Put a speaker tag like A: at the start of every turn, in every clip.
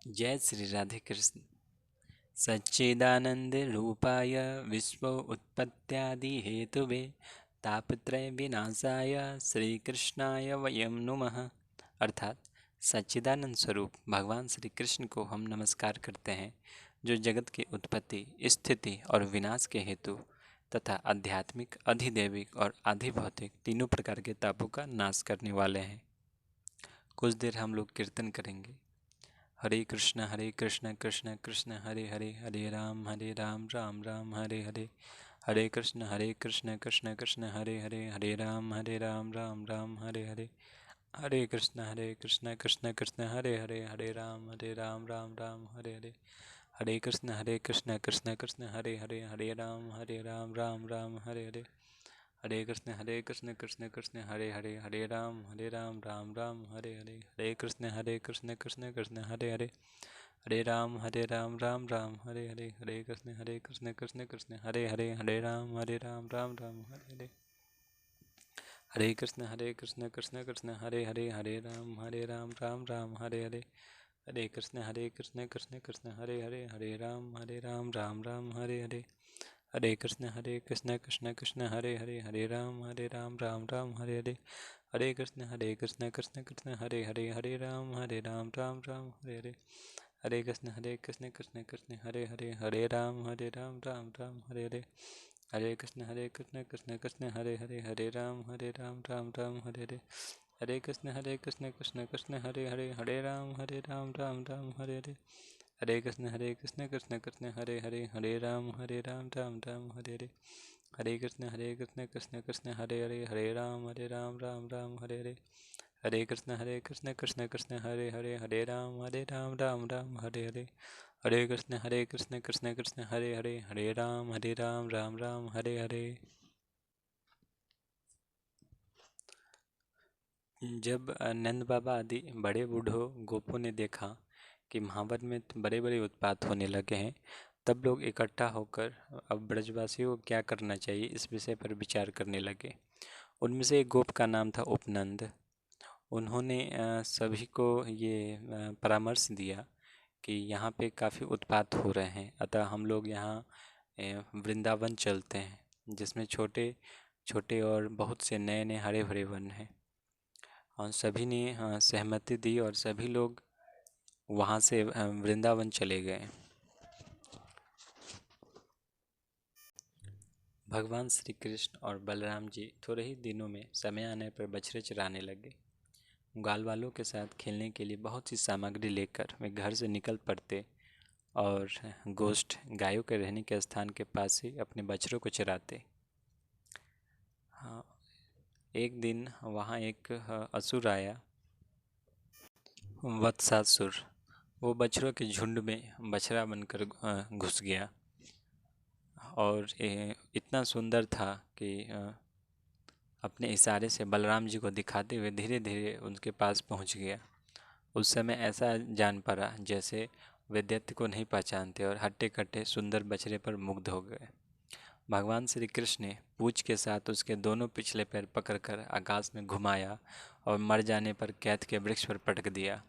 A: जय श्री राधे कृष्ण। सच्चिदानंद रूपाय विश्व उत्पत्त्यादि हेतुवे तापत्रय विनाशाय श्री कृष्णाय वयम नुमः। अर्थात सच्चिदानंद स्वरूप भगवान श्री कृष्ण को हम नमस्कार करते हैं, जो जगत की उत्पत्ति, स्थिति और विनाश के हेतु तथा आध्यात्मिक, अधिदैविक और आधिभौतिक तीनों प्रकार के तापों का नाश करने वाले हैं। कुछ देर हम लोग कीर्तन करेंगे। हरे कृष्ण कृष्ण कृष्ण हरे हरे, हरे राम राम राम हरे हरे। हरे कृष्ण कृष्ण कृष्ण हरे हरे, हरे राम राम राम हरे हरे। हरे कृष्ण कृष्ण कृष्ण हरे हरे, हरे राम राम राम हरे हरे। हरे कृष्ण कृष्ण कृष्ण हरे हरे, हरे राम राम राम हरे हरे। हरे कृष्ण कृष्ण कृष्ण हरे हरे, हरे राम राम राम हरे हरे। हरे कृष्ण कृष्ण कृष्ण हरे हरे, हरे राम राम राम हरे हरे। हरे कृष्ण कृष्ण कृष्ण हरे हरे, हरे राम राम राम हरे हरे। हरे कृष्ण कृष्ण कृष्ण हरे हरे, हरे राम राम राम हरे हरे। हरे कृष्ण कृष्ण कृष्ण हरे हरे, हरे राम राम राम हरे हरे। हरे कृष्ण कृष्ण कृष्ण हरे हरे, हरे राम राम राम हरे हरे। हरे कृष्ण कृष्ण कृष्ण हरे हरे, हरे राम राम राम हरे हरे। हरे कृष्ण कृष्ण कृष्ण हरे हरे, हरे राम राम राम हरे हरे। हरे कृष्ण कृष्ण कृष्ण हरे हरे, हरे राम राम राम हरे हरे। हरे कृष्ण कृष्ण कृष्ण हरे हरे, हरे राम राम राम हरे हरे। हरे कृष्ण कृष्ण कृष्ण हरे हरे, हरे राम राम राम हरे हरे। हरे कृष्ण कृष्ण कृष्ण हरे हरे, हरे राम राम राम हरे हरे। हरे कृष्ण कृष्ण कृष्ण हरे हरे, हरे राम राम राम हरे हरे। हरे कृष्ण कृष्ण कृष्ण हरे हरे, हरे राम राम राम हरे हरे। जब नंद बाबा आदि बड़े बूढ़ों गोपों ने देखा कि महावर में बड़े बड़े उत्पात होने लगे हैं, तब लोग इकट्ठा होकर अब ब्रजवासियों को क्या करना चाहिए इस विषय पर विचार करने लगे। उनमें से एक गोप का नाम था उपनंद। उन्होंने सभी को ये परामर्श दिया कि यहाँ पे काफ़ी उत्पात हो रहे हैं, अतः हम लोग यहाँ वृंदावन चलते हैं, जिसमें छोटे छोटे और बहुत से नए नए हरे भरे वन हैं। और सभी ने सहमति दी और सभी लोग वहाँ से वृंदावन चले गए। भगवान श्री कृष्ण और बलराम जी थोड़े ही दिनों में समय आने पर बछड़े चराने लगे। ग्वाल वालों के साथ खेलने के लिए बहुत सी सामग्री लेकर वे घर से निकल पड़ते और गोष्ठ गायों के रहने के स्थान के पास ही अपने बछड़ों को चराते। हाँ, एक दिन वहाँ एक असुर आया, वत्सासुर। वो बछड़ों के झुंड में बछड़ा बनकर घुस गया और इतना सुंदर था कि अपने इशारे से बलराम जी को दिखाते हुए धीरे धीरे उनके पास पहुंच गया। उस समय ऐसा जान पड़ा जैसे वे दैत्य को नहीं पहचानते और हट्टे कट्टे सुंदर बछड़े पर मुग्ध हो गए। भगवान श्री कृष्ण ने पूंछ के साथ उसके दोनों पिछले पैर पकड़कर आकाश में घुमाया और मर जाने पर कैथ के वृक्ष पर पटक दिया।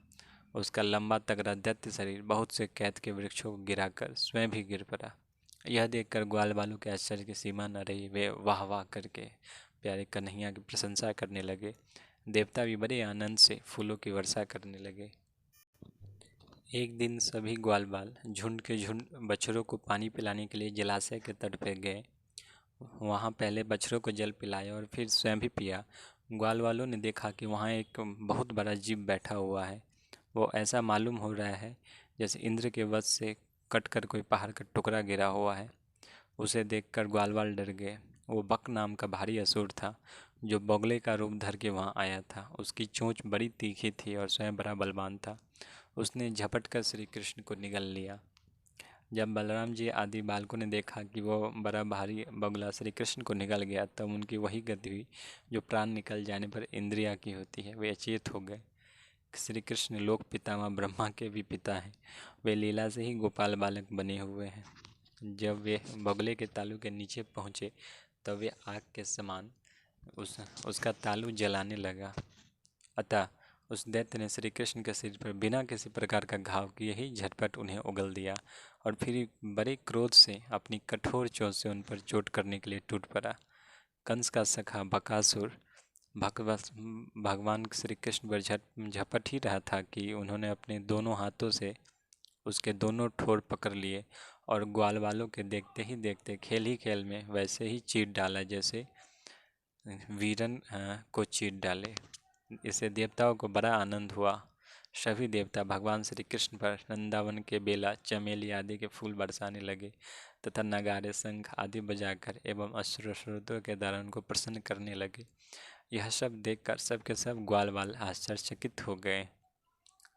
A: उसका लंबा तगड़ा दैत्य शरीर बहुत से कैथ के वृक्षों को गिराकर स्वयं भी गिर पड़ा। यह देखकर ग्वाल बालों के आश्चर्य की सीमा न रही। वे वाह वाह करके प्यारे कन्हैया की प्रशंसा करने लगे। देवता भी बड़े आनंद से फूलों की वर्षा करने लगे। एक दिन सभी ग्वाल बाल झुंड के झुंड बछड़ों को पानी पिलाने के लिए जलाशय के तट पर गए। वहाँ पहले बछड़ों को जल पिलाया और फिर स्वयं भी पिया। ग्वाल वालों ने देखा कि वहाँ एक बहुत बड़ा जीव बैठा हुआ है। वो ऐसा मालूम हो रहा है जैसे इंद्र के वश से कटकर कोई पहाड़ का टुकड़ा गिरा हुआ है। उसे देखकर ग्वालवाल डर गए। वो बक नाम का भारी असुर था, जो बगुले का रूप धर के वहाँ आया था। उसकी चोंच बड़ी तीखी थी और स्वयं बड़ा बलवान था। उसने झपट कर श्री कृष्ण को निगल लिया। जब बलराम जी आदि बालकों ने देखा कि वो बड़ा भारी बगुला श्री कृष्ण को निगल गया, तब उनकी वही गति हुई जो प्राण निकल जाने पर इंद्रिया की होती है। वे अचेत हो गए। श्री कृष्ण लोक पितामह ब्रह्मा के भी पिता हैं। वे लीला से ही गोपाल बालक बने हुए हैं। जब वे बगुले के तालू के नीचे पहुँचे, तब वे आग के समान उसका तालू जलाने लगा। अतः उस दैत्य ने श्री कृष्ण के सिर पर बिना किसी प्रकार का घाव किए ही झटपट उन्हें उगल दिया और फिर बड़े क्रोध से अपनी कठोर चोट से उन पर चोट करने के लिए टूट पड़ा। कंस का सखा बकासुर भगवान श्री कृष्ण पर झपट ही रहा था कि उन्होंने अपने दोनों हाथों से उसके दोनों ठोर पकड़ लिए और ग्वाल वालों के देखते ही देखते खेल ही खेल में वैसे ही चीर डाला जैसे वीरन को चीर डाले। इससे देवताओं को बड़ा आनंद हुआ। सभी देवता भगवान श्री कृष्ण पर वृंदावन के बेला, चमेली आदि के फूल बरसाने लगे तथा नगाड़े, शंख आदि बजाकर एवं अश्रु स्रोतों के द्वारा उनको प्रसन्न करने लगे। यह सब देखकर सबके सब ग्वाल वाल आश्चर्यचकित हो गए।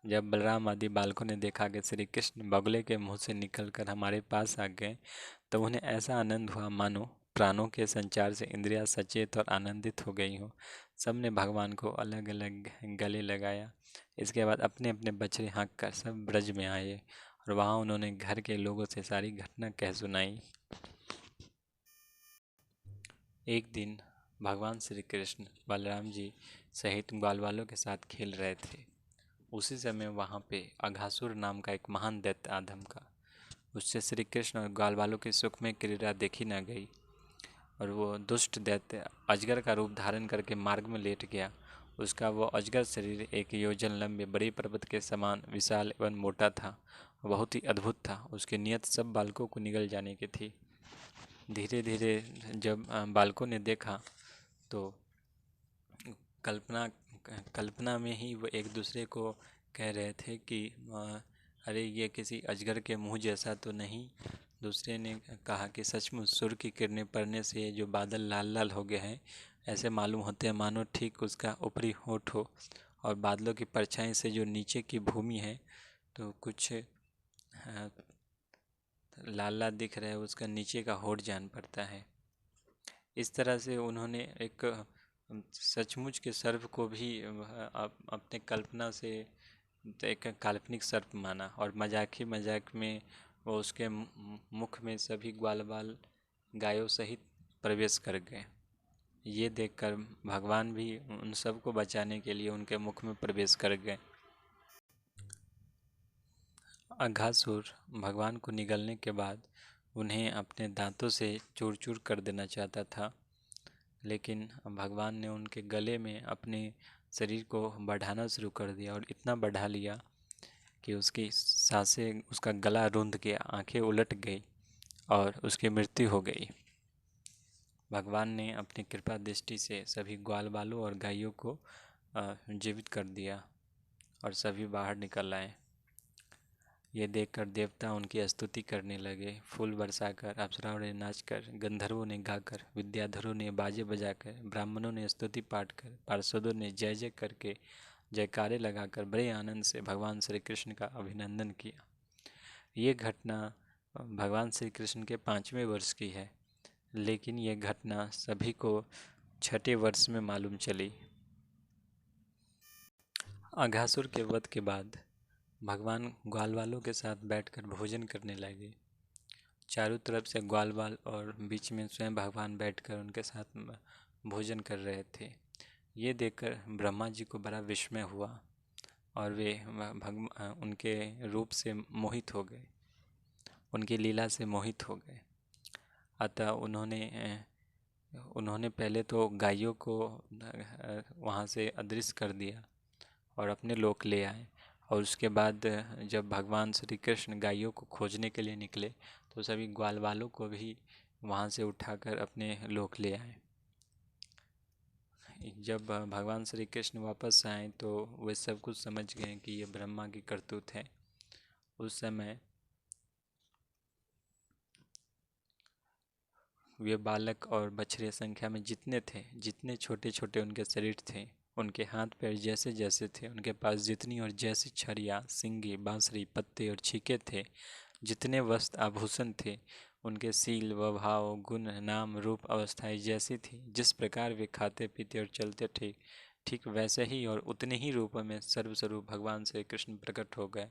A: जब बलराम आदि बालकों ने देखा कि श्री कृष्ण बगुले के मुंह से निकलकर हमारे पास आ गए, तब उन्हें ऐसा आनंद हुआ मानो प्राणों के संचार से इंद्रियां सचेत और आनंदित हो गई हों। सबने भगवान को अलग अलग गले लगाया। इसके बाद अपने अपने बछड़े हाँक कर सब ब्रज में आए और वहाँ उन्होंने घर के लोगों से सारी घटना कह सुनाई। एक दिन भगवान श्री कृष्ण बलराम जी सहित ग्वाल वालों के साथ खेल रहे थे। उसी समय वहाँ पे अघासुर नाम का एक महान दैत्य आधम का। उससे श्री कृष्ण और ग्वाल वालों की सुख में क्रीड़ा देखी न गई और वो दुष्ट दैत्य अजगर का रूप धारण करके मार्ग में लेट गया। उसका वो अजगर शरीर 1 योजन लंबे बड़े पर्वत के समान विशाल एवं मोटा था, बहुत ही अद्भुत था। उसकी नियत सब बालकों को निगल जाने की थी। धीरे धीरे जब बालकों ने देखा तो कल्पना कल्पना में ही वो एक दूसरे को कह रहे थे कि अरे ये किसी अजगर के मुंह जैसा तो नहीं। दूसरे ने कहा कि सचमुच सूर्य की किरणें पड़ने से ये जो बादल लाल लाल हो गए हैं, ऐसे मालूम होते हैं मानो ठीक उसका ऊपरी होंठ हो, और बादलों की परछाई से जो नीचे की भूमि है तो कुछ लाल लाल दिख रहा है, उसका नीचे का होंठ जान पड़ता है। इस तरह से उन्होंने एक सचमुच के सर्प को भी अपने कल्पना से एक काल्पनिक सर्प माना और मजाक ही मजाक में वो उसके मुख में सभी ग्वाल बाल गायों सहित प्रवेश कर गए। ये देखकर भगवान भी उन सबको बचाने के लिए उनके मुख में प्रवेश कर गए। अघासुर भगवान को निगलने के बाद उन्हें अपने दांतों से चूर चूर कर देना चाहता था, लेकिन भगवान ने उनके गले में अपने शरीर को बढ़ाना शुरू कर दिया और इतना बढ़ा लिया कि उसकी सांसें, उसका गला रुंध गया, आंखें उलट गई और उसकी मृत्यु हो गई। भगवान ने अपनी कृपा दृष्टि से सभी ग्वाल बालों और गायों को जीवित कर दिया और सभी बाहर निकल आए। ये देखकर देवता उनकी स्तुति करने लगे। फूल बरसाकर, अप्सराओं ने नाचकर, गंधर्वों ने गाकर, विद्याधरों ने बाजे बजाकर, ब्राह्मणों ने स्तुति पाठ कर, पार्षदों ने जय जय करके जयकारे लगाकर बड़े आनंद से भगवान श्री कृष्ण का अभिनंदन किया। ये घटना भगवान श्री कृष्ण के 5वें वर्ष की है, लेकिन ये घटना सभी को 6ठे वर्ष में मालूम चली। अघासुर के वध के बाद भगवान ग्वाल वालों के साथ बैठकर भोजन करने लगे। चारों तरफ से ग्वाल वाल और बीच में स्वयं भगवान बैठकर उनके साथ भोजन कर रहे थे। ये देखकर ब्रह्मा जी को बड़ा विस्मय हुआ और वे उनके रूप से मोहित हो गए, उनकी लीला से मोहित हो गए। अतः उन्होंने पहले तो गायों को वहाँ से अदृश्य कर दिया और अपने लोक ले आए, और उसके बाद जब भगवान श्री कृष्ण गायों को खोजने के लिए निकले तो सभी ग्वाल वालों को भी वहाँ से उठाकर अपने लोक ले आए। जब भगवान श्री कृष्ण वापस आए तो वे सब कुछ समझ गए कि ये ब्रह्मा की करतूत है। उस समय वे बालक और बछड़े संख्या में जितने थे, जितने छोटे छोटे उनके शरीर थे, उनके हाथ पैर जैसे जैसे थे, उनके पास जितनी और जैसी छड़ियाँ, सिंगी, बांसुरी, पत्ते और छीके थे, जितने वस्त्र आभूषण थे, उनके सील व भाव, गुण, नाम, रूप, अवस्थाएं जैसी थी, जिस प्रकार वे खाते पीते और चलते थे, ठीक वैसे ही और उतने ही रूपों में सर्वस्वरूप भगवान श्री कृष्ण प्रकट हो गए।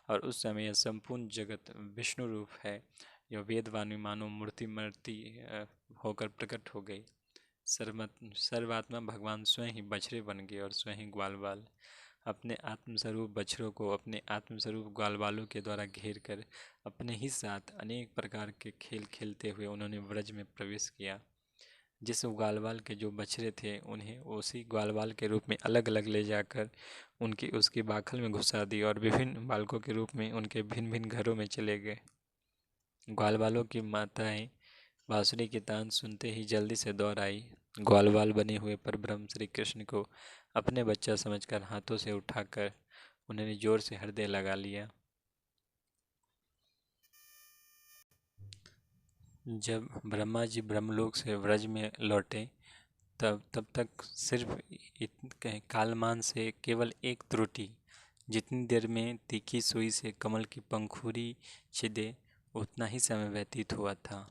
A: और उस समय यह संपूर्ण जगत विष्णु रूप है, यह वेदवाणी मानो मूर्ति होकर प्रकट हो गई। सर्वात्मा भगवान स्वयं ही बछड़े बन गए और स्वयं ही ग्वाल बाल। अपने आत्मस्वरूप बछड़ों को अपने आत्मस्वरूप ग्वाल बालों के द्वारा घेर कर अपने ही साथ अनेक प्रकार के खेल खेलते हुए उन्होंने व्रज में प्रवेश किया। जिस ग्वालवाल के जो बछड़े थे उन्हें उसी ग्वालवाल के रूप में अलग अलग ले जाकर उनकी उसकी बाखल में घुसा दी और विभिन्न बालकों के रूप में उनके भिन्न भिन्न घरों में चले गए। ग्वालवालों की माताएं बांसुरी की तान सुनते ही जल्दी से दौड़ आई। ग्वालवाल बने हुए परब्रह्म श्री कृष्ण को अपने बच्चा समझकर हाथों से उठाकर उन्होंने जोर से हृदय लगा लिया। जब ब्रह्मा जी ब्रह्मलोक से व्रज में लौटे तब तक सिर्फ कालमान से केवल एक त्रुटि, जितनी देर में तीखी सुई से कमल की पंखुड़ी छिदे उतना ही समय व्यतीत हुआ था।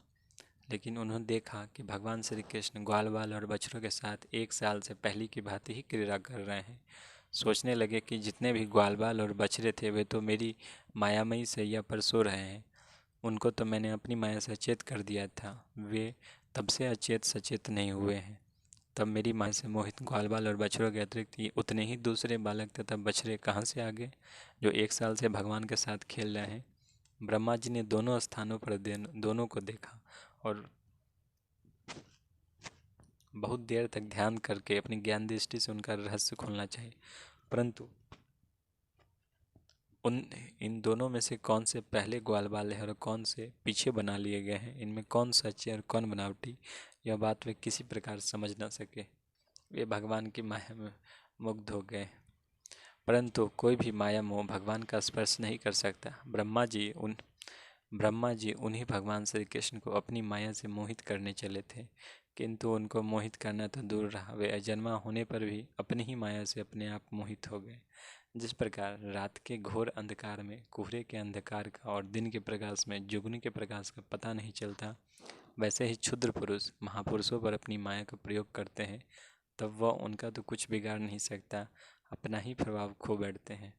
A: लेकिन उन्होंने देखा कि भगवान श्री कृष्ण ग्वाल बाल और बछड़ों के साथ 1 साल से पहले की भांति ही क्रीड़ा कर रहे हैं। सोचने लगे कि जितने भी ग्वाल बाल और बछड़े थे वे तो मेरी मायामयी सैया पर सो रहे हैं। उनको तो मैंने अपनी माया से अचेत कर दिया था, वे तब से अचेत सचेत नहीं हुए हैं। तब मेरी माया से मोहित ग्वाल बाल और बछड़ों के अतिरिक्त ये उतने ही दूसरे बालक तथा बछड़े कहाँ से आ गए जो 1 साल से भगवान के साथ खेल रहे हैं। ब्रह्मा जी ने दोनों स्थानों पर दोनों को देखा और बहुत देर तक ध्यान करके अपनी ज्ञान दृष्टि से उनका रहस्य खोलना चाहिए, परंतु इन दोनों में से कौन से पहले ग्वाल बाल है और कौन से पीछे बना लिए गए हैं, इनमें कौन सच्चे और कौन बनावटी, यह बात वे किसी प्रकार समझ न सके। वे भगवान की माया में मुग्ध हो गए, परंतु कोई भी माया मोह भगवान का स्पर्श नहीं कर सकता। ब्रह्मा जी उन्हीं भगवान श्री कृष्ण को अपनी माया से मोहित करने चले थे, किंतु उनको मोहित करना तो दूर रहा, वे अजन्मा होने पर भी अपनी ही माया से अपने आप मोहित हो गए। जिस प्रकार रात के घोर अंधकार में कोहरे के अंधकार का और दिन के प्रकाश में जुगनू के प्रकाश का पता नहीं चलता, वैसे ही क्षुद्र पुरुष महापुरुषों पर अपनी माया का प्रयोग करते हैं, तब वह उनका तो कुछ बिगाड़ नहीं सकता, अपना ही प्रभाव खो बैठते हैं।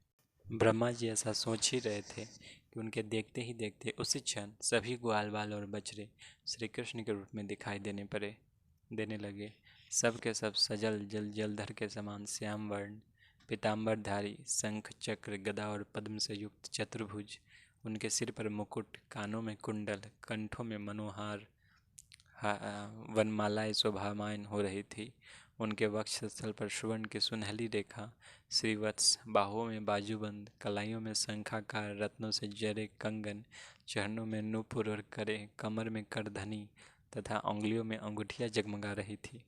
A: ब्रह्मा जी ऐसा सोच ही रहे थे कि उनके देखते ही देखते उसी क्षण सभी ग्वाल बाल और बछड़े श्री कृष्ण के रूप में दिखाई देने लगे। सब के सब सजल जलधर के समान श्याम वर्ण, पीताम्बरधारी, शंख चक्र गदा और पद्म से युक्त चतुर्भुज, उनके सिर पर मुकुट, कानों में कुंडल, कंठों में मनोहार वनमालाएं शोभायमान हो रही थी। उनके वक्षस्थल पर सुवर्ण की सुनहली रेखा, श्रीवत्स, बाहों में बाजूबंद, कलाइयों में शंखाकार रत्नों से जड़े कंगन, चरणों में नूपुर और करे, कमर में करधनी तथा उंगलियों में अंगूठियां जगमगा रही थी।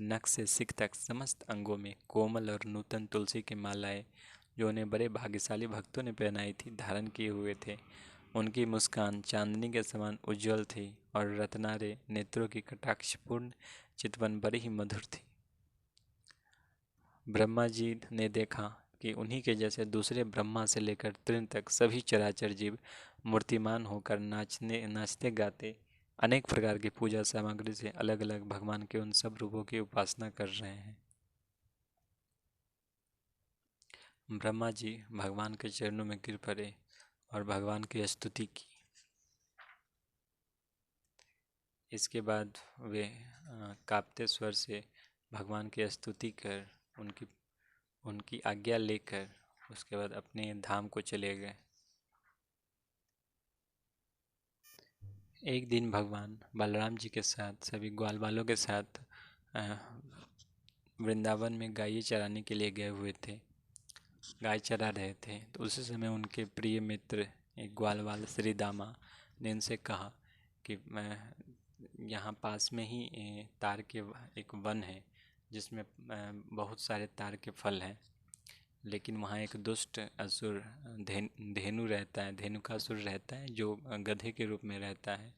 A: नख से सिख तक समस्त अंगों में कोमल और नूतन तुलसी की मालाएं, जो उन्हें बड़े भाग्यशाली भक्तों ने पहनाई थी, धारण किए हुए थे। उनकी मुस्कान चांदनी के समान उज्जवल थी और रत्नारे नेत्रों की कटाक्षपूर्ण चितवन बड़ी ही मधुर थी। ब्रह्मा जी ने देखा कि उन्हीं के जैसे दूसरे ब्रह्मा से लेकर तृण तक सभी चराचर जीव मूर्तिमान होकर नाचते गाते अनेक प्रकार की पूजा सामग्री से अलग अलग भगवान के उन सब रूपों की उपासना कर रहे हैं। ब्रह्मा जी भगवान के चरणों में गिर पड़े और भगवान की स्तुति की। इसके बाद वे कांपते स्वर से भगवान की स्तुति कर उनकी आज्ञा लेकर उसके बाद अपने धाम को चले गए। एक दिन भगवान बलराम जी के साथ सभी ग्वाल बालों के साथ वृंदावन में गाय चराने के लिए गए हुए थे। गाय चरा रहे थे तो उसी समय उनके प्रिय मित्र एक ग्वालवाल श्री दामा ने इनसे कहा कि मैं यहाँ पास में ही तार के एक वन है जिसमें बहुत सारे तार के फल हैं, लेकिन वहाँ एक दुष्ट असुर धेनु रहता है, धेनुकासुर रहता है जो गधे के रूप में रहता है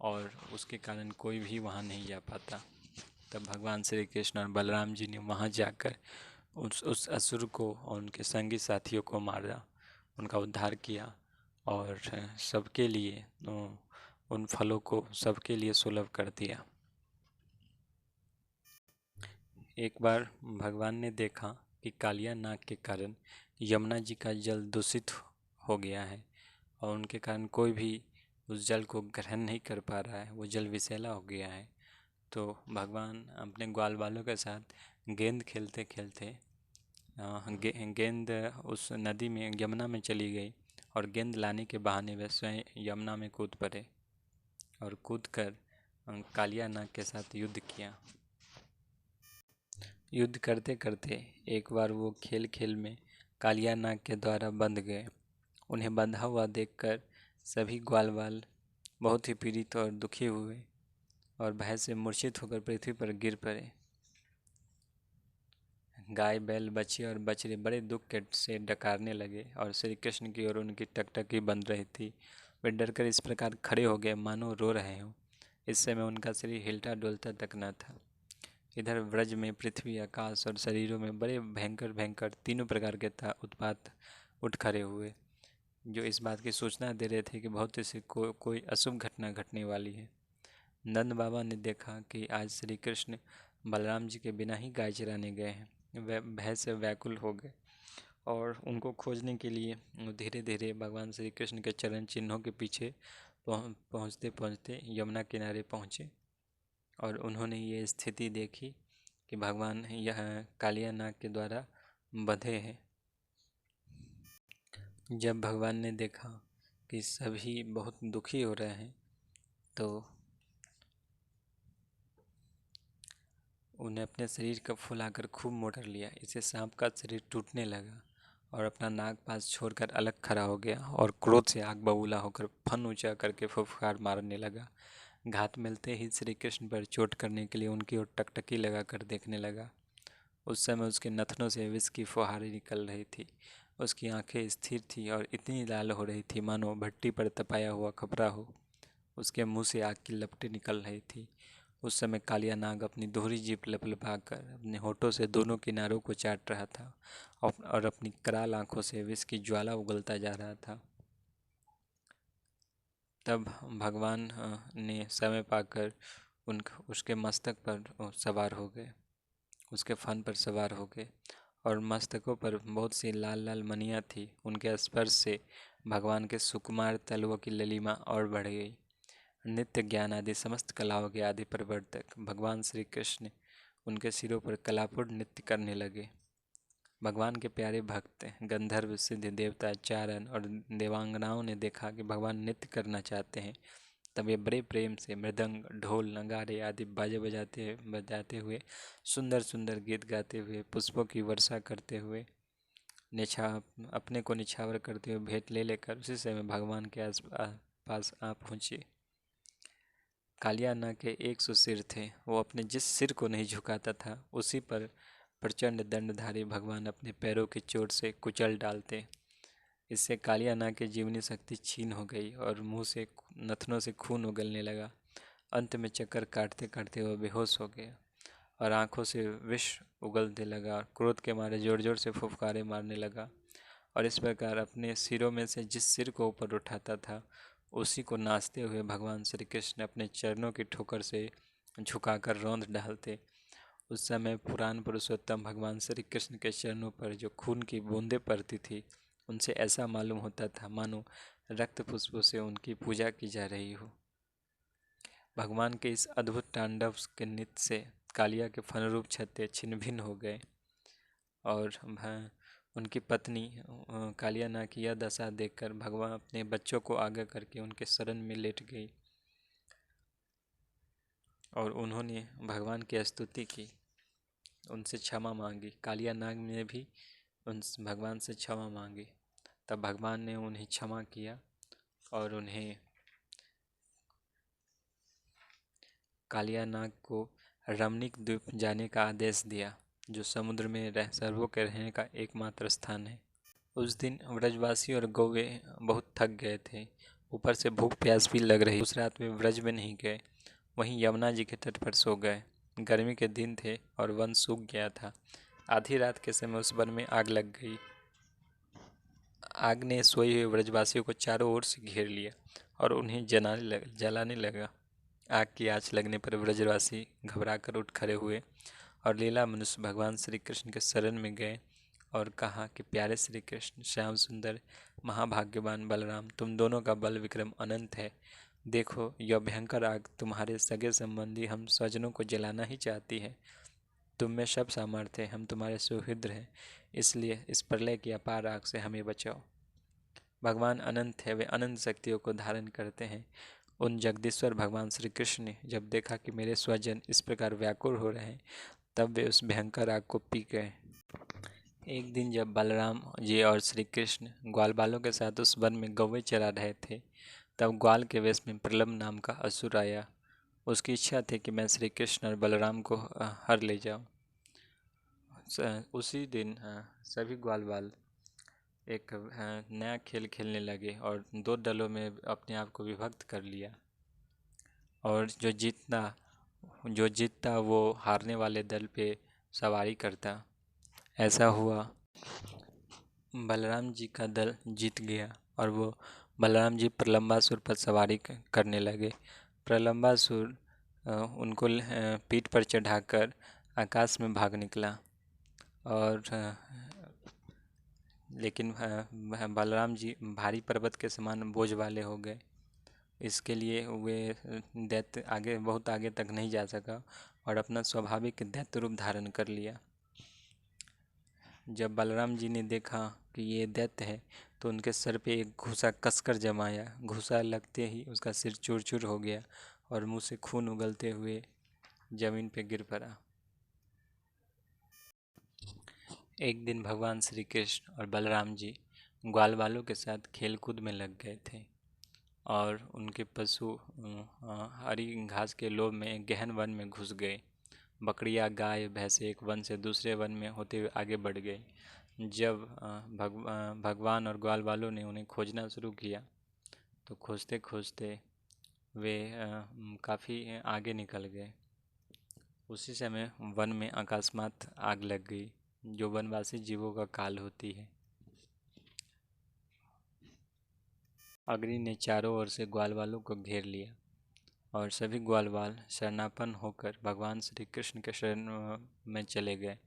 A: और उसके कारण कोई भी वहाँ नहीं जा पाता। तब भगवान श्री कृष्ण और बलराम जी ने वहाँ जाकर उस असुर को और उनके संगी साथियों को मारा, उनका उद्धार किया और सबके लिए उन फलों को सबके लिए सुलभ कर दिया। एक बार भगवान ने देखा कि कालिया नाग के कारण यमुना जी का जल दूषित हो गया है और उनके कारण कोई भी उस जल को ग्रहण नहीं कर पा रहा है, वो जल विषैला हो गया है। तो भगवान अपने ग्वाल बालों के साथ गेंद खेलते खेलते गेंद उस नदी में यमुना में चली गई और गेंद लाने के बहाने वे स्वयं यमुना में कूद पड़े और कूद कर कालिया नाग के साथ युद्ध किया। युद्ध करते करते एक बार वो खेल खेल में कालिया नाग के द्वारा बंध गए। उन्हें बंधा हुआ देखकर सभी ग्वाल बाल बहुत ही पीड़ित और दुखी हुए और भय से मूर्छित होकर पृथ्वी पर गिर पड़े। गाय बैल बछी और बछड़े बड़े दुख के से डकारने लगे और श्री कृष्ण की ओर उनकी टकटकी बंध रही थी। वे डरकर इस प्रकार खड़े हो गए मानो रो रहे हों। इस समय उनका शरीर हिलता डुलता तक न था। इधर व्रज में पृथ्वी आकाश और शरीरों में बड़े भयंकर भयंकर तीनों प्रकार के उत्पात उठ खड़े हुए, जो इस बात की सूचना दे रहे थे कि बहुत सी कोई अशुभ घटना घटने वाली है। नंद बाबा ने देखा कि आज श्री कृष्ण बलराम जी के बिना ही गाय चराने गए हैं। वे भय से व्याकुल हो गए और उनको खोजने के लिए धीरे धीरे भगवान श्री कृष्ण के चरण चिन्हों के पीछे पहुँचते पहुँचते यमुना किनारे पहुँचे और उन्होंने ये स्थिति देखी कि भगवान यह कालिया नाग के द्वारा बंधे हैं। जब भगवान ने देखा कि सभी बहुत दुखी हो रहे हैं तो उन्हें अपने शरीर का फुलाकर खूब मोटर लिया। इससे सांप का शरीर टूटने लगा और अपना नाग पास छोड़कर अलग खड़ा हो गया और क्रोध से आग बबूला होकर फन ऊंचा करके फुफकार मारने लगा। घात मिलते ही श्री कृष्ण पर चोट करने के लिए उनकी ओर टकटकी लगाकर देखने लगा। उस समय उसके नथनों से विष की फुहारें निकल रही थी। उसकी आंखें स्थिर थी और इतनी लाल हो रही थी मानो भट्टी पर तपाया हुआ कपड़ा हो। उसके मुंह से आग की लपटें निकल रही थी। उस समय कालिया नाग अपनी दोहरी जीभ लपलपाकर अपने होठों से दोनों किनारों को चाट रहा था और अपनी कराल आंखों से विष की ज्वाला उगलता जा रहा था। तब भगवान ने समय पाकर उसके मस्तक पर सवार हो गए, उसके फन पर सवार हो गए और मस्तकों पर बहुत सी लाल लाल मणियाँ थी। उनके स्पर्श से भगवान के सुकुमार तलवों की ललिमा और बढ़ गई। नित्य ज्ञान आदि समस्त कलाओं के आदि प्रवर्तक भगवान श्री कृष्ण उनके सिरों पर कलापूर्ण नृत्य करने लगे। भगवान के प्यारे भक्त गंधर्व सिद्ध देवता चारण और देवांगनाओं ने देखा कि भगवान नृत्य करना चाहते हैं। तब वे बड़े प्रेम से मृदंग ढोल नगाड़े आदि बाजे बजाते हुए सुंदर सुंदर गीत गाते हुए पुष्पों की वर्षा करते हुए अपने को निछावर करते हुए भेंट ले लेकर उसी समय भगवान के पास आ पहुँचे। कालिया नाग के 100 सिर थे। वो अपने जिस सिर को नहीं झुकाता था उसी पर प्रचंड दंडधारी भगवान अपने पैरों की चोट से कुचल डालते। इससे कालिया नाग की जीवनी शक्ति छीन हो गई और मुंह से नथनों से खून उगलने लगा। अंत में चक्कर काटते काटते वह बेहोश हो गया और आंखों से विष उगलने लगा और क्रोध के मारे जोर जोर से फुफकारे मारने लगा। और इस प्रकार अपने सिरों में से जिस सिर को ऊपर उठाता था उसी को नाचते हुए भगवान श्री कृष्ण अपने चरणों की ठोकर से झुकाकर रौंद डालते। उस समय पुराण पुरुषोत्तम भगवान श्री कृष्ण के चरणों पर जो खून की बूंदें पड़ती थी उनसे ऐसा मालूम होता था मानो रक्त पुष्पों से उनकी पूजा की जा रही हो। भगवान के इस अद्भुत तांडव के नृत्य से कालिया के फनरूप छत्ते छिन्न भिन्न हो गए और उनकी पत्नी कालिया नाग की यह दशा देखकर भगवान अपने बच्चों को आगे करके उनके शरण में लेट गई और उन्होंने भगवान की स्तुति की, उनसे क्षमा मांगी। कालिया नाग ने भी उन भगवान से क्षमा मांगी। तब भगवान ने उन्हें क्षमा किया और उन्हें कालिया नाग को रमणीक द्वीप जाने का आदेश दिया, जो समुद्र में सर्वों के रहने का एकमात्र स्थान है। उस दिन व्रजवासी और गौवे बहुत थक गए थे, ऊपर से भूख प्यास भी लग रही। उस रात में व्रज में नहीं गए, वहीं यमुना जी के तट पर सो गए। गर्मी के दिन थे और वन सूख गया था। आधी रात के समय उस वन में आग लग गई। आग ने सोए हुए व्रजवासियों को चारों ओर से घेर लिया और उन्हें जलाने लगा। आग की आंच लगने पर व्रजवासी घबराकर उठ खड़े हुए और लीला मनुष्य भगवान श्री कृष्ण के शरण में गए और कहा कि प्यारे श्री कृष्ण, श्याम सुंदर, महाभाग्यवान बलराम, तुम दोनों का बल विक्रम अनंत है। देखो, यह भयंकर आग तुम्हारे सगे संबंधी हम स्वजनों को जलाना ही चाहती है। तुम में सब सामर्थ्य है, हम तुम्हारे सुहृद हैं, इसलिए इस प्रलय की अपार आग से हमें बचाओ। भगवान अनंत है, वे अनंत शक्तियों को धारण करते हैं। उन जगदीश्वर भगवान श्री कृष्ण ने जब देखा कि मेरे स्वजन इस प्रकार व्याकुल हो रहे हैं, तब वे उस भयंकर आग को पी गए। एक दिन जब बलराम जी और श्री कृष्ण ग्वाल बालों के साथ उस वन में गौवें चरा रहे थे, तब ग्वाल के वेश में प्रलम्ब नाम का असुर आया। उसकी इच्छा थी कि मैं श्री कृष्ण और बलराम को हर ले जाऊं। उसी दिन सभी ग्वाल बाल एक नया खेल खेलने लगे और दो दलों में अपने आप को विभक्त कर लिया, और जो जीतता वो हारने वाले दल पे सवारी करता। ऐसा हुआ, बलराम जी का दल जीत गया और वो बलराम जी प्रलंबासुर पर सवारी करने लगे। प्रलंबासुर उनको पीठ पर चढ़ाकर आकाश में भाग निकला, और लेकिन बलराम जी भारी पर्वत के समान बोझ वाले हो गए। इसके लिए वे दैत्य बहुत आगे तक नहीं जा सका और अपना स्वाभाविक दैत्य रूप धारण कर लिया। जब बलराम जी ने देखा कि ये दैत्य है, तो उनके सर पे एक घूसा कसकर जमाया। घूसा लगते ही उसका सिर चूर चूर हो गया और मुंह से खून उगलते हुए जमीन पे गिर पड़ा। एक दिन भगवान श्री कृष्ण और बलराम जी ग्वाल बालों के साथ खेल कूद में लग गए थे, और उनके पशु हरी घास के लोभ में एक गहन वन में घुस गए। बकरियां, गाय, भैंसे एक वन से दूसरे वन में होते हुए आगे बढ़ गए। जब भगवान और ग्वाल बालों ने उन्हें खोजना शुरू किया, तो खोजते खोजते वे काफ़ी आगे निकल गए। उसी समय वन में अकस्मात आग लग गई, जो वनवासी जीवों का काल होती है। अग्नि ने चारों ओर से ग्वाल बालों को घेर लिया, और सभी ग्वाल बाल शरणापन्न होकर भगवान श्री कृष्ण के शरण में चले गए।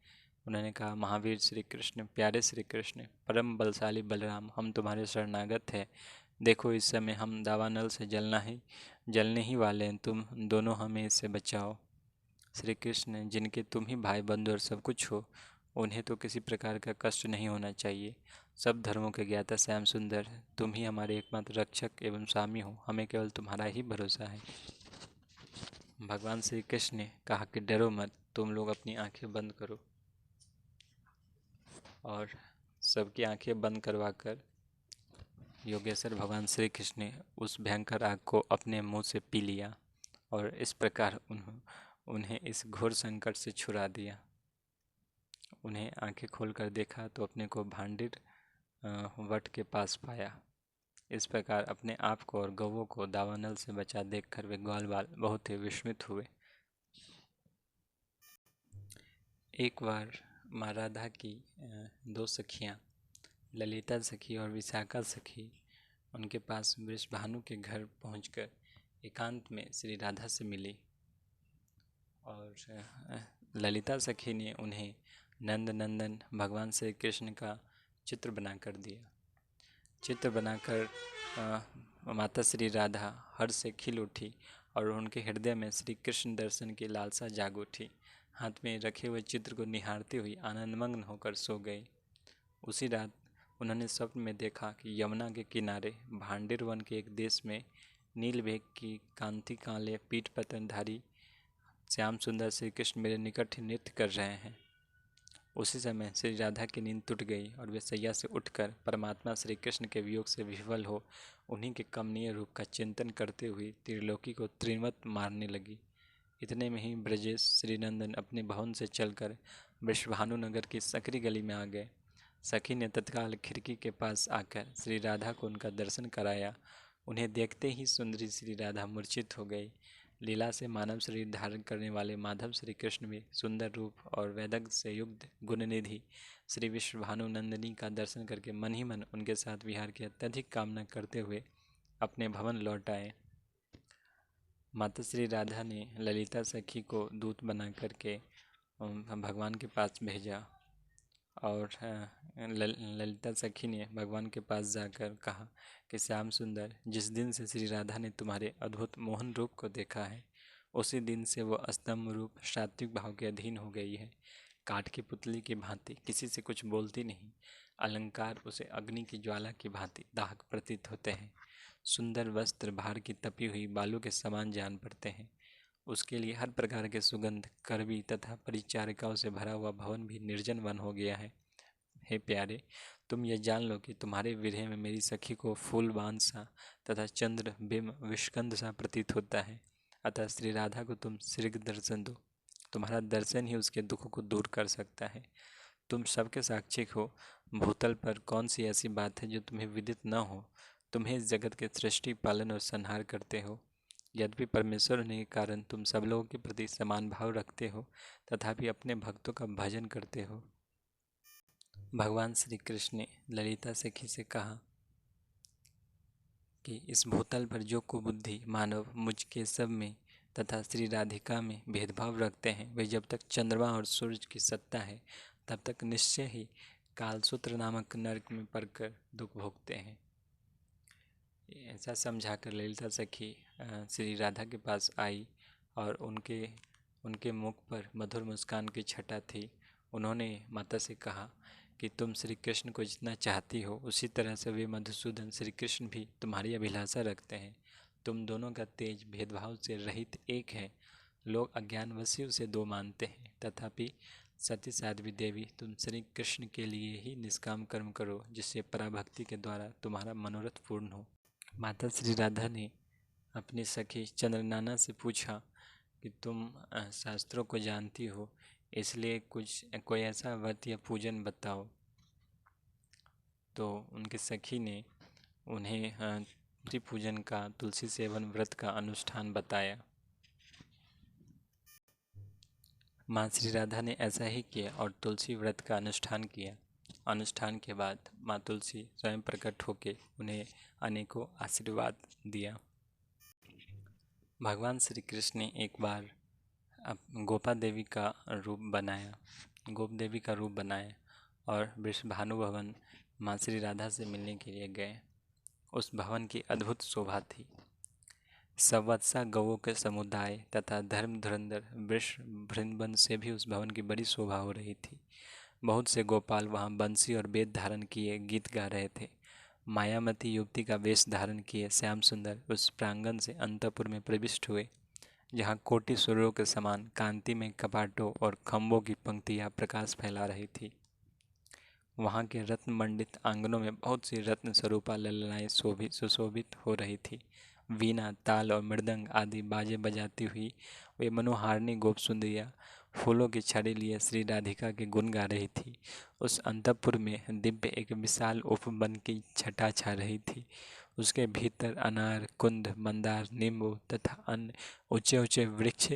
A: उन्होंने कहा, महावीर श्री कृष्ण, प्यारे श्री कृष्ण, परम बलशाली बलराम, हम तुम्हारे शरणागत हैं। देखो, इस समय हम दावानल से जलने ही वाले हैं, तुम दोनों हमें इससे बचाओ। श्री कृष्ण, जिनके तुम ही भाई बंधु और सब कुछ हो, उन्हें तो किसी प्रकार का कष्ट नहीं होना चाहिए। सब धर्मों के ज्ञाता श्याम सुंदर, तुम ही हमारे एकमात्र रक्षक एवं स्वामी हो, हमें केवल तुम्हारा ही भरोसा है। भगवान श्री कृष्ण ने कहा कि डरो मत, तुम लोग अपनी आंखें बंद करो। और सबकी आंखें बंद करवाकर योगेश्वर भगवान श्री कृष्ण ने उस भयंकर आग को अपने मुंह से पी लिया, और इस प्रकार उन्हें इस घोर संकट से छुड़ा दिया। उन्हें आंखें खोलकर देखा तो अपने को भांडिर वट के पास पाया। इस प्रकार अपने आप को और गौवों को दावानल से बचा देखकर वे ग्वाल बाल बहुत ही विस्मित हुए। एक बार माँ राधा की दो सखियाँ, ललिता सखी और विशाखा सखी, उनके पास वृषभानु के घर पहुंचकर एकांत में श्री राधा से मिली, और ललिता सखी ने उन्हें नंद नंदन भगवान श्री कृष्ण का चित्र बनाकर दिया। चित्र बनाकर माता श्री राधा हर्ष से खिल उठी, और उनके हृदय में श्री कृष्ण दर्शन की लालसा जाग उठी। हाथ में रखे हुए चित्र को निहारते हुए आनंदमग्न होकर सो गई। उसी रात उन्होंने स्वप्न में देखा कि यमुना के किनारे भांडिर वन के एक देश में नील मेघ की कांति काले पीठ पतनधारी श्याम सुंदर श्री कृष्ण मेरे निकट ही नृत्य कर रहे हैं। उसी समय श्री राधा की नींद टूट गई, और वे सैया से उठकर परमात्मा श्री कृष्ण के वियोग से विह्वल हो उन्हीं के कमनीय रूप का चिंतन करते हुए त्रिलोकी को त्रिवत मारने लगी। इतने में ही ब्रजेश श्रीनंदन अपने भवन से चलकर वृषभानु नगर की सकरी गली में आ गए। सखी ने तत्काल खिड़की के पास आकर श्री राधा को उनका दर्शन कराया। उन्हें देखते ही सुंदरी श्री राधा मूर्छित हो गई। लीला से मानव शरीर धारण करने वाले माधव श्री कृष्ण में सुंदर रूप और वैदग्ध से युक्त गुणनिधि श्री विश्वभानु नंदिनी का दर्शन करके मन ही मन उनके साथ विहार की अत्यधिक कामना करते हुए अपने भवन लौट आए। माता श्री राधा ने ललिता सखी को दूत बना करके भगवान के पास भेजा, और ललिता सखी ने भगवान के पास जाकर कहा कि श्याम सुंदर, जिस दिन से श्री राधा ने तुम्हारे अद्भुत मोहन रूप को देखा है, उसी दिन से वो स्तंभ रूप सात्विक भाव के अधीन हो गई है। काठ की पुतली की भांति किसी से कुछ बोलती नहीं। अलंकार उसे अग्नि की ज्वाला की भांति दाहक प्रतीत होते हैं। सुंदर वस्त्र भार की तपी हुई बालू के समान जान पड़ते हैं। उसके लिए हर प्रकार के सुगंध करवी तथा परिचारिकाओं से भरा हुआ भवन भी निर्जन वन हो गया है। हे प्यारे, तुम ये जान लो कि तुम्हारे विरह में मेरी सखी को फूलबान सा तथा चंद्र बिंब विष्कंद सा प्रतीत होता है। अतः श्री राधा को तुम शीघ्र दर्शन दो। तुम्हारा दर्शन ही उसके दुख को दूर कर सकता है। तुम सबके साक्षी हो। भूतल पर कौन सी ऐसी बात है जो तुम्हें विदित न हो। तुम्हें इस जगत के सृष्टि पालन और संहार करते हो। यद्यपि परमेश्वर होने के कारण तुम सब लोगों के प्रति समान भाव रखते हो, तथापि अपने भक्तों का भजन करते हो। भगवान श्री कृष्ण ने ललिता सखी से कहा कि इस भूतल पर जो कुबुद्धि मानव मुझ के सब में तथा श्री राधिका में भेदभाव रखते हैं, वे जब तक चंद्रमा और सूरज की सत्ता है तब तक निश्चय ही कालसूत्र नामक नरक में पड़कर दुख भोगते हैं। ऐसा समझाकर ललिता सखी श्री राधा के पास आई और उनके मुख पर मधुर मुस्कान की छटा थी। उन्होंने माता से कहा कि तुम श्री कृष्ण को जितना चाहती हो उसी तरह से वे मधुसूदन श्री कृष्ण भी तुम्हारी अभिलाषा रखते हैं। तुम दोनों का तेज भेदभाव से रहित एक है। लोग अज्ञानवश ही उसे दो मानते हैं, तथापि सती साध्वी देवी, तुम श्री कृष्ण के लिए ही निष्काम कर्म करो, जिससे पराभक्ति के द्वारा तुम्हारा मनोरथ पूर्ण हो। माता श्री राधा ने अपनी सखी चंद्रनाना से पूछा कि तुम शास्त्रों को जानती हो, इसलिए कोई ऐसा व्रत या पूजन बताओ। तो उनकी सखी ने उन्हें तुलसी पूजन का, तुलसी सेवन व्रत का अनुष्ठान बताया। माँ श्री राधा ने ऐसा ही किया और तुलसी व्रत का अनुष्ठान किया। अनुष्ठान के बाद माँ तुलसी स्वयं प्रकट होकर उन्हें अनेकों आशीर्वाद दिया। भगवान श्री कृष्ण ने एक बार गोपा देवी का रूप बनाया, गोप देवी का रूप बनाया और वृषभानु भवन माँ श्री राधा से मिलने के लिए गए। उस भवन की अद्भुत शोभा थी। संवत्सा गवों के समुदाय तथा धर्म धुरंधर वृष भृंगबन से भी उस भवन की बड़ी शोभा हो रही थी। बहुत से गोपाल वहाँ बंसी और वेद धारण किए गीत गा रहे थे। मायामती युवती का वेश धारण किए श्याम सुंदर उस प्रांगण से अंतपुर में प्रविष्ट हुए, जहाँ कोटि सूर्यों के समान कांति में कपाटों और खंभों की पंक्तियाँ प्रकाश फैला रही थी। वहाँ के रत्न मंडित आंगनों में बहुत सी रत्न स्वरूपा ललनाएँ सुशोभित हो रही थी। वीणा, ताल और मृदंग आदि बाजे बजाती हुई वे मनोहारिणी गोप सुंदरियाँ फूलों की छड़ी लिए श्री राधिका के गुण गा रही थी। उस अंतपुर में दिव्य एक विशाल उपवन की छटा छा रही थी। उसके भीतर अनार, कुंद, मंदार, नींबू तथा अन्य ऊंचे ऊंचे वृक्ष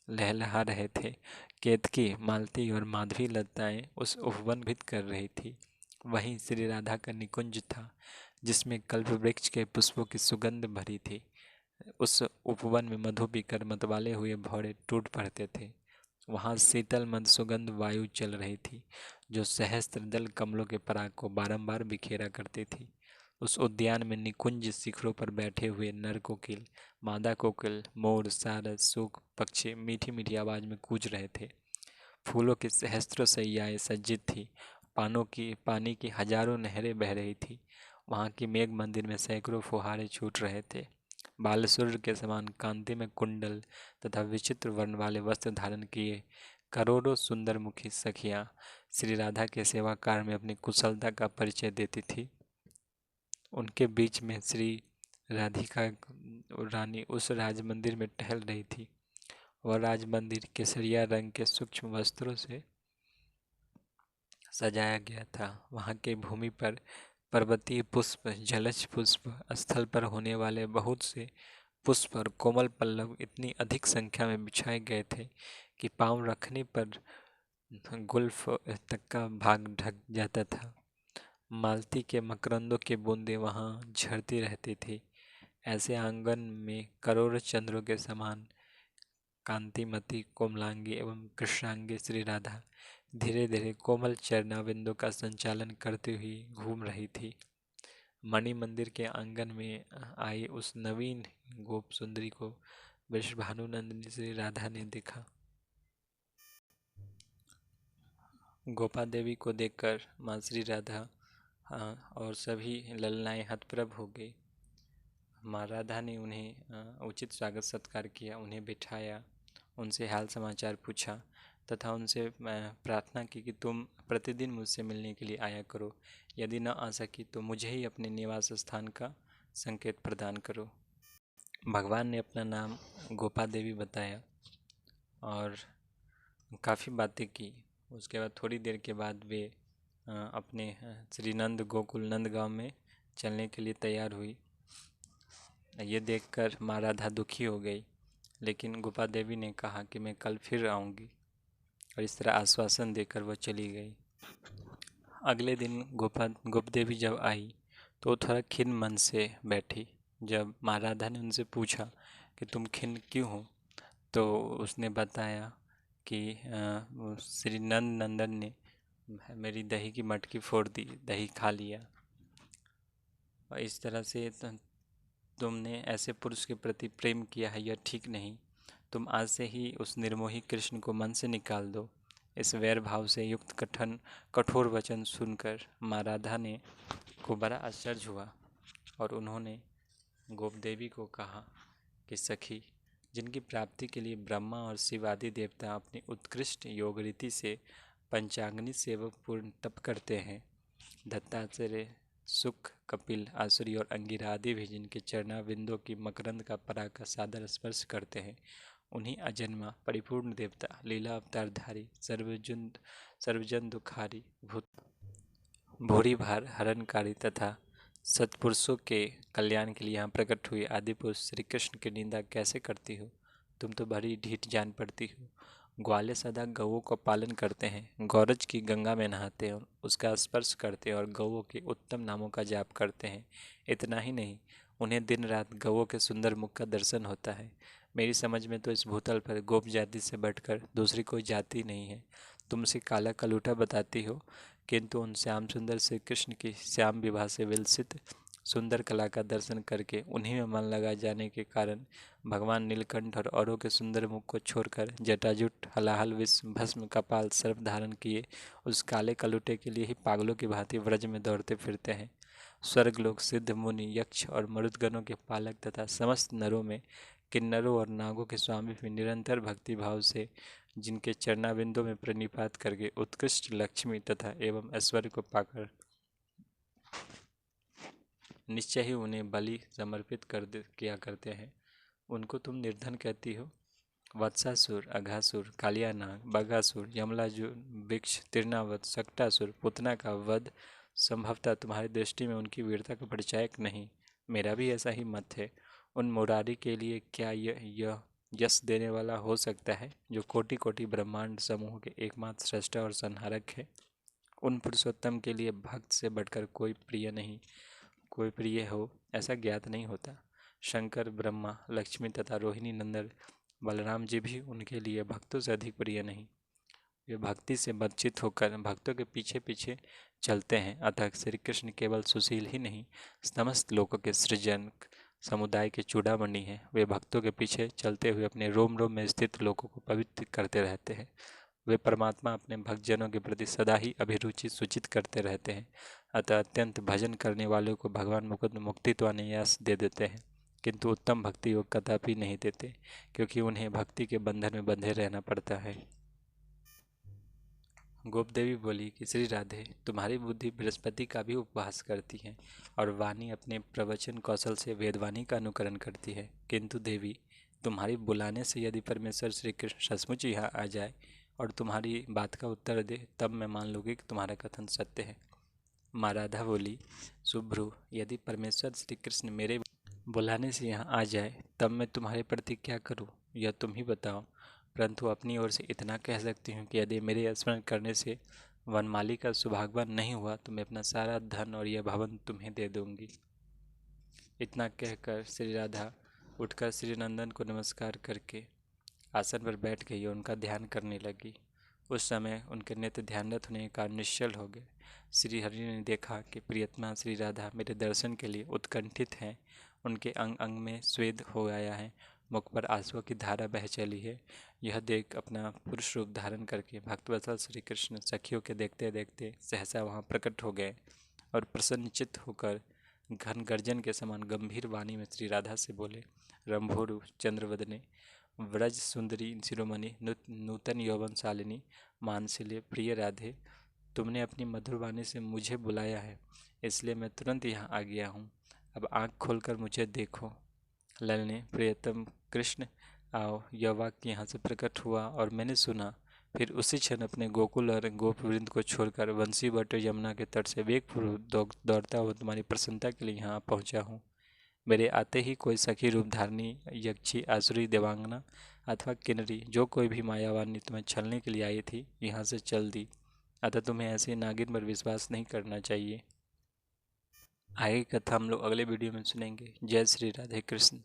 A: लहलहा रहे थे। केतकी, मालती और माधवी लताएं उस उपवन भित कर रही थी। वहीं श्री राधा का निकुंज था, जिसमें कल्प वृक्ष के पुष्पों की सुगंध भरी थी। उस उपवन में मधु पीकर मतवाले हुए भौरे टूट पड़ते थे। वहाँ शीतल मंद सुगंध वायु चल रही थी, जो सहस्त्र दल कमलों के पराग को बारंबार बिखेरा करती थी। उस उद्यान में निकुंज शिखरों पर बैठे हुए नर कोकिल, मादा कोकिल, मोर, सारस, सूक पक्षी मीठी मीठी आवाज में कूज रहे थे। फूलों की सहस्त्रों सैयाएं सज्जित थी। पानी की हजारों नहरें बह रही थी। वहाँ की मेघ मंदिर में सैकड़ों फुहारे छूट रहे थे। बालसूर्य के समान कांति में कुंडल तथा विचित्र वर्ण वाले वस्त्र धारण किए करोड़ों सुंदर मुखी सखियाँ श्री राधा के सेवा कार्य में अपनी कुशलता का परिचय देती थी। उनके बीच में श्री राधिका रानी उस राज मंदिर में टहल रही थी। वह राज मंदिर केसरिया रंग के सूक्ष्म वस्त्रों से सजाया गया था। वहाँ के भूमि पर पर्वतीय पुष्प, जलज पुष्प, स्थल पर होने वाले बहुत से पुष्प और कोमल पल्लव इतनी अधिक संख्या में बिछाए गए थे कि पांव रखने पर गुल्फ तक का भाग ढक जाता था। मालती के मकरंदों की बूंदें वहाँ झरती रहती थी। ऐसे आंगन में करोड़ों चंद्रों के समान कांतिमती, कोमलांगी एवं कृष्णांगी श्री राधा धीरे धीरे कोमल चरणाबिंदु का संचालन करती हुई घूम रही थी। मणि मंदिर के आंगन में आई उस नवीन गोप सुंदरी को वृषभानुनंदिनी श्री राधा ने देखा। गोपा देवी को देखकर माँ श्री राधा और सभी ललनाएँ हतप्रभ हो गई। माँ राधा ने उन्हें उचित स्वागत सत्कार किया, उन्हें बिठाया, उनसे हाल समाचार पूछा तथा उनसे प्रार्थना की कि तुम प्रतिदिन मुझसे मिलने के लिए आया करो। यदि न आ सकी तो मुझे ही अपने निवास स्थान का संकेत प्रदान करो। भगवान ने अपना नाम गोपा देवी बताया और काफ़ी बातें की। उसके बाद थोड़ी देर के बाद वे अपने श्रीनंद गोकुल नंद गाँव में चलने के लिए तैयार हुई। ये देखकर माँ राधा दुखी हो गई, लेकिन गोपा देवी ने कहा कि मैं कल फिर आऊँगी, और इस तरह आश्वासन देकर वह चली गई। अगले दिन गोप देवी जब आई तो वो थोड़ा खिन्न मन से बैठी। जब माँ राधा ने उनसे पूछा कि तुम खिन्न क्यों हो, तो उसने बताया कि श्री नंदन ने मेरी दही की मटकी फोड़ दी, दही खा लिया, और इस तरह से तुमने ऐसे पुरुष के प्रति प्रेम किया है, यह ठीक नहीं। तुम आज से ही उस निर्मोही कृष्ण को मन से निकाल दो। इस वैर भाव से युक्त कठोर वचन सुनकर माँ राधा ने को बड़ा आश्चर्य हुआ और उन्होंने गोप देवी को कहा कि सखी, जिनकी प्राप्ति के लिए ब्रह्मा और शिव आदि देवता अपनी उत्कृष्ट योग रीति से पंचाग्नि सेवक पूर्ण तप करते हैं, दत्तात्रेय, सुख, कपिल, आसुरी और अंगिरा आदि भी जिनके चरणाविंदों की मकरंद का पराग का सादर स्पर्श करते हैं, उन्हीं अजन्मा परिपूर्ण देवता, लीला अवतारधारी, सर्वजन दुखारी, भूरी भार हरणकारी तथा सत्पुरुषों के कल्याण के लिए यहाँ प्रकट हुए आदि पुरुष श्री कृष्ण की निंदा कैसे करती हो? तुम तो बड़ी ढीठ जान पड़ती हो। ग्वाले सदा गौओं का पालन करते हैं, गौरज की गंगा में नहाते हैं, उसका स्पर्श करते हैं और गौओं के उत्तम नामों का जाप करते हैं। इतना ही नहीं, उन्हें दिन रात गौओं के सुंदर मुख का दर्शन होता है। मेरी समझ में तो इस भूतल पर गोप जाति से बढ़कर दूसरी कोई जाति नहीं है। तुम उसे काला कलूटा बताती हो, किंतु उन श्याम सुंदर श्री कृष्ण की श्याम विवाह से विलसित सुंदर कला का दर्शन करके उन्हीं में मन लगा जाने के कारण भगवान नीलकंठ और औरों के सुंदर मुख को छोड़कर जटाजुट हलाहल विष भस्म कपाल सर्प धारण किए उस काले कलुटे के लिए ही पागलों की भांति व्रज में दौड़ते फिरते हैं। स्वर्गलोक, सिद्ध, मुनि, यक्ष और मरुदगणों के पालक तथा समस्त नरों में किन्नरों और नागों के स्वामी भी निरंतर भक्ति भाव से जिनके चरणाबिंदों में प्रणिपात करके उत्कृष्ट लक्ष्मी तथा एवं ऐश्वर्य को पाकर निश्चय ही उन्हें बलि समर्पित किया करते हैं, उनको तुम निर्धन कहती हो। वत्सासुर, अघासुर, कालियानाग, बगासुर, यमलाजुर, वृक्ष, तिरनावत, सक्टासुर, पुतना का वध संभवतः तुम्हारी दृष्टि में उनकी वीरता का परिचायक नहीं। मेरा भी ऐसा ही मत है। उन मुरारी के लिए क्या यह यश देने वाला हो सकता है जो कोटि कोटि ब्रह्मांड समूह के एकमात्र सृष्टा और संहारक है। उन पुरुषोत्तम के लिए भक्त से बढ़कर कोई प्रिय हो ऐसा ज्ञात नहीं होता। शंकर, ब्रह्मा, लक्ष्मी तथा रोहिणी नंदन बलराम जी भी उनके लिए भक्तों से अधिक प्रिय नहीं। वे भक्ति से बंचित होकर भक्तों के पीछे पीछे चलते हैं। अतः श्री कृष्ण केवल सुशील ही नहीं, समस्त लोगों के सृजन समुदाय के चूड़ामणि हैं। वे भक्तों के पीछे चलते हुए अपने रोम रोम में स्थित लोगों को पवित्र करते रहते हैं। वे परमात्मा अपने भक्तजनों के प्रति सदा ही अभिरुचि सूचित करते रहते हैं। अतः अत्यंत भजन करने वालों को भगवान मुकुंद मुक्ति तो अनायास दे देते हैं, किंतु उत्तम भक्ति योग कदापि नहीं देते, क्योंकि उन्हें भक्ति के बंधन में बंधे रहना पड़ता है। गोप देवी बोली कि श्री राधे, तुम्हारी बुद्धि बृहस्पति का भी उपवास करती है और वाणी अपने प्रवचन कौशल से वेदवाणी का अनुकरण करती है, किंतु देवी, तुम्हारी बुलाने से यदि परमेश्वर श्री कृष्ण सचमुच यहाँ आ जाए और तुम्हारी बात का उत्तर दे, तब मैं मान लूँगी कि तुम्हारा कथन सत्य है। माँ राधा बोली, शुभ्रु, यदि परमेश्वर श्री कृष्ण मेरे बुलाने से यहाँ आ जाए तब मैं तुम्हारे प्रति क्या करूँ, यह तुम ही बताओ। परंतु अपनी ओर से इतना कह सकती हूँ कि यदि मेरे स्मरण करने से वनमाली का सौभाग्यवान नहीं हुआ तो मैं अपना सारा धन और यह भवन तुम्हें दे दूँगी। इतना कहकर श्री राधा उठकर श्री नंदन को नमस्कार करके आसन पर बैठ गई और उनका ध्यान करने लगी। उस समय उनके नेत्र ध्यानरत होने के कारण निश्चल हो गए। श्री हरि ने देखा कि प्रियतमा श्री राधा मेरे दर्शन के लिए उत्कंठित हैं। उनके अंग अंग में स्वेद हो आया है, मुख पर आंसुओं की धारा बह चली है। यह देख अपना पुरुष रूप धारण करके भक्तवत्सल श्री कृष्ण सखियों के देखते देखते सहसा वहाँ प्रकट हो गए और प्रसन्नचित्त होकर घन गर्जन के समान गंभीर वाणी में श्री राधा से बोले, रंभोरु चंद्रवदने, व्रज सुंदरी शिरोमणि, नूतन यौवन शालिनी, मानसिल्य प्रिय राधे, तुमने अपनी मधुर वाणी से मुझे बुलाया है, इसलिए मैं तुरंत यहाँ आ गया हूँ। अब आँख खोलकर मुझे देखो। ललने प्रियतम कृष्ण आओ, यह वाक्य यहाँ से प्रकट हुआ और मैंने सुना। फिर उसी क्षण अपने गोकुल और गोप वृंद को छोड़कर वंशी बट यमुना के तट से वेगपूर्वक दौड़ता हुआ तुम्हारी प्रसन्नता के लिए यहाँ पहुँचा हूँ। मेरे आते ही कोई सखी रूप धारणी, यक्षी, आसुरी, देवांगना अथवा किन्नरी, जो कोई भी मायावानी तुम्हें छलने के लिए आई थी, यहाँ से चल दी। अतः तुम्हें ऐसे नागिन पर विश्वास नहीं करना चाहिए। आगे की कथा हम लोग अगले वीडियो में सुनेंगे। जय श्री राधे कृष्ण।